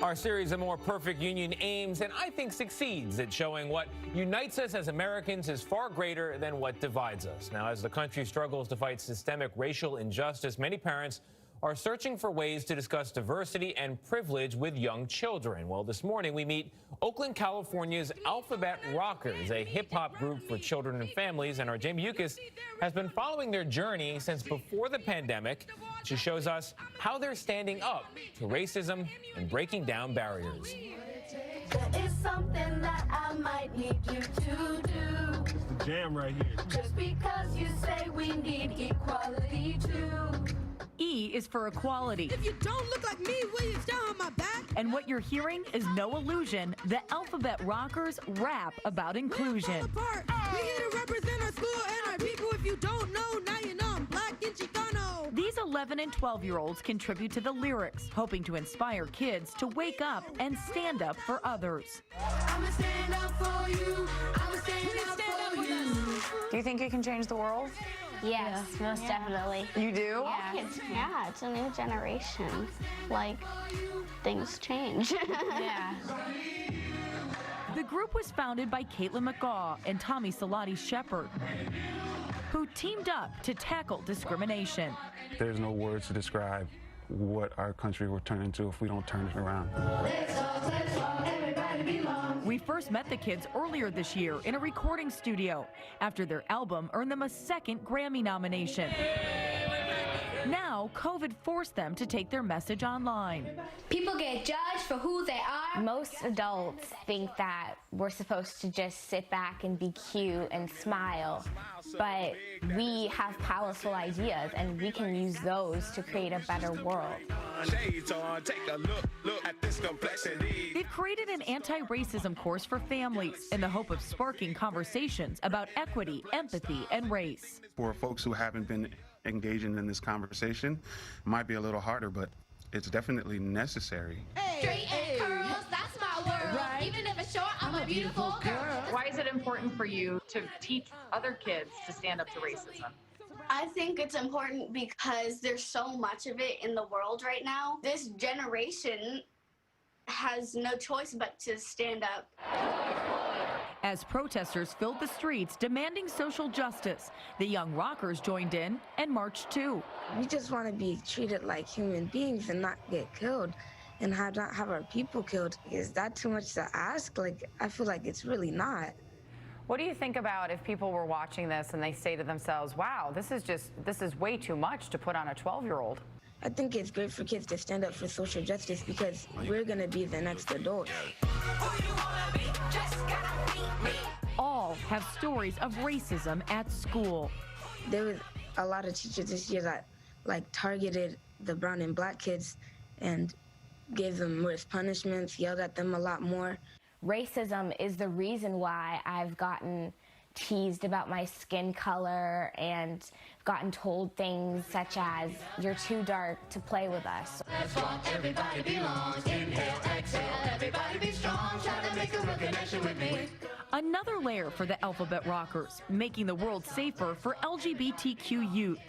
Our series, A More Perfect Union, aims and I think succeeds at showing what unites us as Americans is far greater than what divides us. Now, as the country struggles to fight systemic racial injustice, many parents are searching for ways to discuss diversity and privilege with young children. Well, this morning we meet Oakland, California's Alphabet Rockers, a hip-hop group for children and families, and our Jamie Yuccas has been following their journey since before the pandemic. She shows us how they're standing up to racism and breaking down barriers. There is something that I might need you to do. It's the jam right here. Just because you say we need equality too. E is for equality. If you don't look like me, will you stand on my back? And what you're hearing is no illusion. The Alphabet Rockers rap about inclusion. We here to represent our school and our people. If you don't know, now you know I'm black and Chicano. These 11 and 12-year-olds contribute to the lyrics, hoping to inspire kids to wake up and stand up for others. I'ma stand up for you. I'ma stand up for you. Do you think you can change the world? Yes, most definitely. You do? Yeah, it's a new generation. Like, things change. Yeah. The group was founded by Caitlin McGaw and Tommy Salati Shepard, who teamed up to tackle discrimination. There's no words to describe what our country will turn into if we don't turn it around. We first met the kids earlier this year in a recording studio after their album earned them a second Grammy nomination. Now, COVID forced them to take their message online. People get judged for who they are. Most adults think that we're supposed to just sit back and be cute and smile, but we have powerful ideas and we can use those to create a better world. They've created an anti-racism course for families in the hope of sparking conversations about equity, empathy, and race. For folks who haven't been engaging in this conversation, it might be a little harder, but it's definitely necessary. Straight and curls, that's my world. Right. Even if it's short, I'm a beautiful girl. Why is it important for you to teach other kids to stand up to racism? I think it's important because there's so much of it in the world right now. This generation has no choice but to stand up. As protesters filled the streets demanding social justice, the young rockers joined in and marched too. We just want to be treated like human beings and not get killed and not have our people killed. Is that too much to ask? I feel like it's really not. What do you think about if people were watching this and they say to themselves, wow, this is way too much to put on a 12-year-old? I think it's great for kids to stand up for social justice because we're going to be the next adults. All have stories of racism at school. There was a lot of teachers this year that targeted the brown and black kids and gave them worse punishments, yelled at them a lot more. Racism is the reason why I've gotten teased about my skin color and gotten told things such as, you're too dark to play with us. Everybody belongs. Inhale, exhale. Everybody be strong. Try to make a real connection with me. Another layer for the Alphabet Rockers, making the world safer for LGBTQ youth.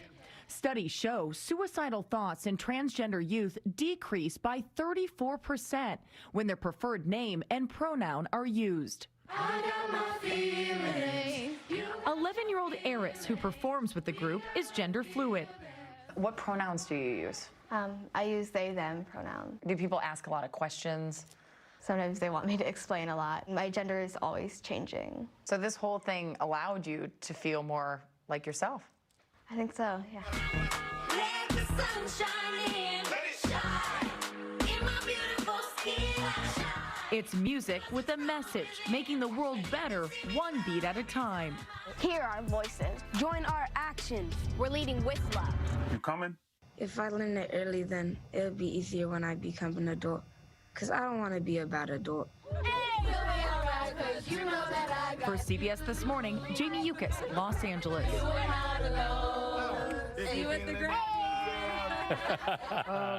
Studies show suicidal thoughts in transgender youth decrease by 34% when their preferred name and pronoun are used. I got my feelings. 11-year-old Eris, who performs with the group, is gender fluid. What pronouns do you use? I use they, them pronouns. Do people ask a lot of questions? Sometimes they want me to explain a lot. My gender is always changing. So this whole thing allowed you to feel more like yourself? I think so, yeah. Let the sun shine in. Let it shine. In my beautiful skin. It's music with a message, making the world better one beat at a time. Hear our voices. Join our actions. We're leading with love. You coming? If I learn it early, then it'll be easier when I become an adult. Because I don't want to be a bad adult. For CBS This Morning, Jamie Yuccas, Los Angeles. See you at the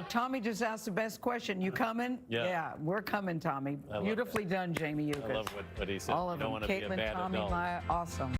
Tommy just asked the best question. You coming? Yeah, we're coming, Tommy. Beautifully done, Jamie Yuccas. I love what he said. All of them. Caitlin, Tommy, Maya, awesome.